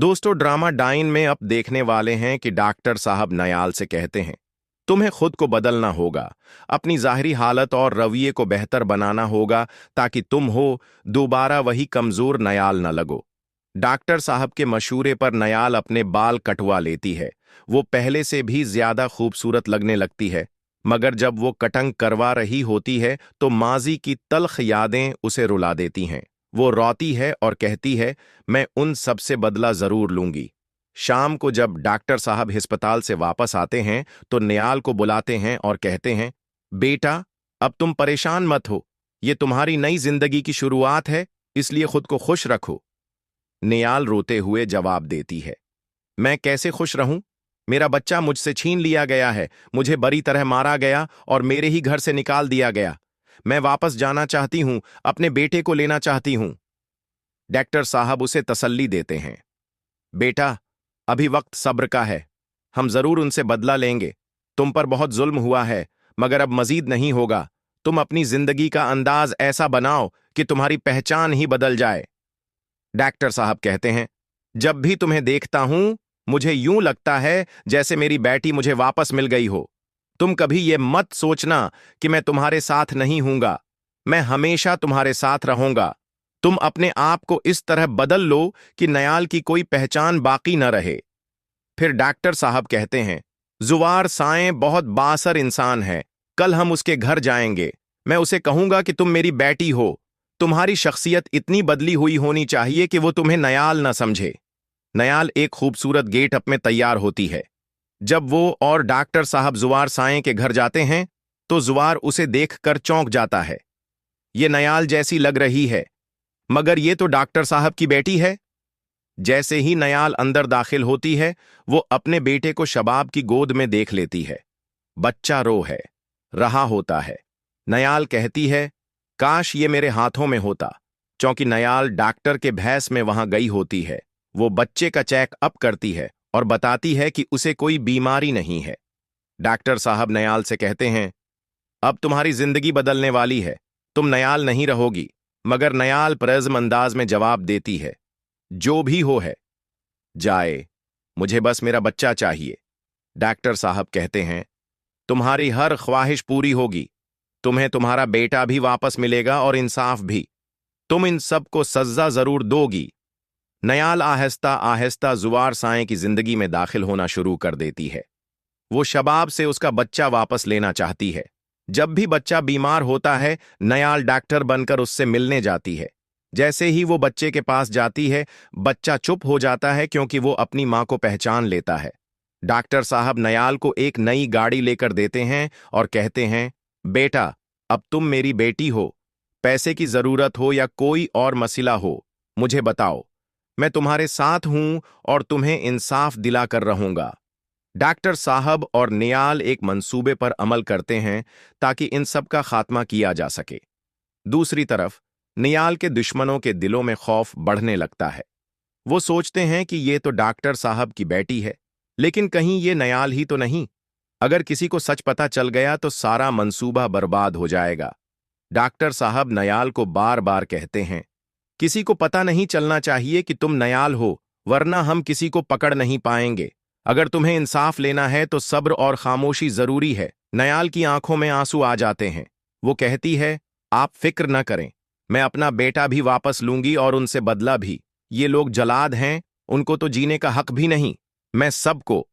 दोस्तों, drama dine में अब देखने वाले हैं कि डॉक्टर साहब नयाल से कहते हैं, तुम्हें खुद को बदलना होगा, अपनी ज़ाहिरी हालत और रवैये को बेहतर बनाना होगा ताकि तुम हो दोबारा वही कमज़ोर नयाल न लगो। डॉक्टर साहब के मशूरे पर नयाल अपने बाल कटवा लेती है। वो पहले से भी ज्यादा खूबसूरत लगने लगती है, मगर जब वो कटंग करवा रही होती है तो माजी की तल्ख यादें उसे रुला देती हैं। वो रोती है और कहती है, मैं उन सब से बदला जरूर लूंगी। शाम को जब डॉक्टर साहब अस्पताल से वापस आते हैं तो नियाल को बुलाते हैं और कहते हैं, बेटा, अब तुम परेशान मत हो। ये तुम्हारी नई जिंदगी की शुरुआत है, इसलिए खुद को खुश रखो। नियाल रोते हुए जवाब देती है, मैं कैसे खुश रहूं? मेरा बच्चा मुझसे छीन लिया गया है, मुझे बुरी तरह मारा गया और मेरे ही घर से निकाल दिया गया। मैं वापस जाना चाहती हूं, अपने बेटे को लेना चाहती हूं। डॉक्टर साहब उसे तसल्ली देते हैं, बेटा, अभी वक्त सब्र का है, हम जरूर उनसे बदला लेंगे। तुम पर बहुत जुल्म हुआ है, मगर अब मजीद नहीं होगा। तुम अपनी जिंदगी का अंदाज ऐसा बनाओ कि तुम्हारी पहचान ही बदल जाए। डॉक्टर साहब कहते हैं, जब भी तुम्हें देखता हूं मुझे यूं लगता है जैसे मेरी बेटी मुझे वापस मिल गई हो। तुम कभी ये मत सोचना कि मैं तुम्हारे साथ नहीं हूंगा। मैं हमेशा तुम्हारे साथ रहूंगा। तुम अपने आप को इस तरह बदल लो कि नयाल की कोई पहचान बाकी न रहे। फिर डॉक्टर साहब कहते हैं, जुवार साएं बहुत बासर इंसान है। कल हम उसके घर जाएंगे। मैं उसे कहूंगा कि तुम मेरी बेटी हो। तुम्हारी शख्सियत इतनी बदली हुई होनी चाहिए कि वो तुम्हें नयाल न समझे। नयाल एक खूबसूरत गेटअप में तैयार होती है। जब वो और डॉक्टर साहब जुवार साएं के घर जाते हैं तो जुवार उसे देखकर चौंक जाता है। ये नयाल जैसी लग रही है, मगर ये तो डॉक्टर साहब की बेटी है। जैसे ही नयाल अंदर दाखिल होती है वो अपने बेटे को शबाब की गोद में देख लेती है। बच्चा रो है रहा होता है। नयाल कहती है, काश ये मेरे हाथों में होता। चौंकि नयाल डॉक्टर के भैंस में वहां गई होती है। वो बच्चे का चेक अप करती है और बताती है कि उसे कोई बीमारी नहीं है। डॉक्टर साहब नयाल से कहते हैं, अब तुम्हारी जिंदगी बदलने वाली है, तुम नयाल नहीं रहोगी। मगर नयाल प्रज़्म अंदाज में जवाब देती है, जो भी हो है जाए, मुझे बस मेरा बच्चा चाहिए। डॉक्टर साहब कहते हैं, तुम्हारी हर ख्वाहिश पूरी होगी। तुम्हें तुम्हारा बेटा भी वापस मिलेगा और इंसाफ भी। तुम इन सब को सज्जा जरूर दोगी। नयाल आहिस्ता आहिस्ता जुवार साएं की जिंदगी में दाखिल होना शुरू कर देती है। वो शबाब से उसका बच्चा वापस लेना चाहती है। जब भी बच्चा बीमार होता है नयाल डॉक्टर बनकर उससे मिलने जाती है। जैसे ही वो बच्चे के पास जाती है बच्चा चुप हो जाता है क्योंकि वो अपनी मां को पहचान लेता है। डॉक्टर साहब नयाल को एक नई गाड़ी लेकर देते हैं और कहते हैं, बेटा, अब तुम मेरी बेटी हो। पैसे की जरूरत हो या कोई और मसला हो, मुझे बताओ। मैं तुम्हारे साथ हूं और तुम्हें इंसाफ दिलाकर रहूंगा। डॉक्टर साहब और नियाल एक मंसूबे पर अमल करते हैं ताकि इन सब का खात्मा किया जा सके। दूसरी तरफ नियाल के दुश्मनों के दिलों में खौफ बढ़ने लगता है। वो सोचते हैं कि ये तो डॉक्टर साहब की बेटी है, लेकिन कहीं ये नियाल ही तो नहीं। अगर किसी को सच पता चल गया तो सारा मंसूबा बर्बाद हो जाएगा। डॉक्टर साहब नियाल को बार बार कहते हैं, किसी को पता नहीं चलना चाहिए कि तुम नियाल हो, वरना हम किसी को पकड़ नहीं पाएंगे। अगर तुम्हें इंसाफ लेना है तो सब्र और खामोशी जरूरी है। नियाल की आंखों में आंसू आ जाते हैं। वो कहती है, आप फिक्र न करें, मैं अपना बेटा भी वापस लूंगी और उनसे बदला भी। ये लोग जलाद हैं, उनको तो जीने का हक भी नहीं। मैं सबको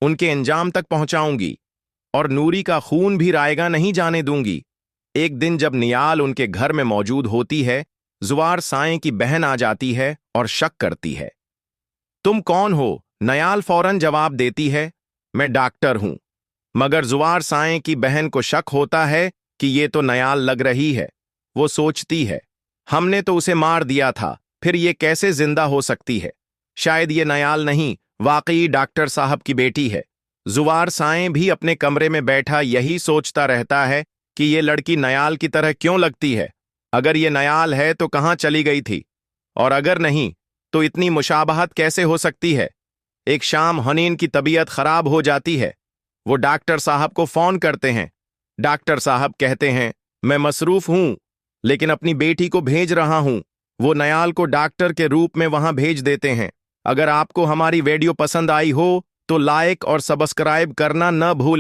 उनके अंजाम तक पहुंचाऊंगी और नूरी का खून भी रायगा नहीं जाने दूंगी। एक दिन जब नियाल उनके घर में मौजूद होती है, जुवार साएं की बहन आ जाती है और शक करती है। तुम कौन हो? नयाल फौरन जवाब देती है, मैं डॉक्टर हूं। मगर जुवार साएं की बहन को शक होता है कि ये तो नयाल लग रही है। वो सोचती है, हमने तो उसे मार दिया था, फिर ये कैसे जिंदा हो सकती है? शायद ये नयाल नहीं, वाकई डॉक्टर साहब की बेटी है। जुवार साएं भी अपने कमरे में बैठा यही सोचता रहता है कि ये लड़की नयाल की तरह क्यों लगती है। अगर ये नयाल है तो कहां चली गई थी, और अगर नहीं तो इतनी मुशाबहत कैसे हो सकती है? एक शाम हनीन की तबीयत खराब हो जाती है। वो डॉक्टर साहब को फोन करते हैं। डॉक्टर साहब कहते हैं, मैं मसरूफ हूं, लेकिन अपनी बेटी को भेज रहा हूं। वो नयाल को डॉक्टर के रूप में वहां भेज देते हैं। अगर आपको हमारी वीडियो पसंद आई हो तो लाइक और सब्सक्राइब करना न भूलें।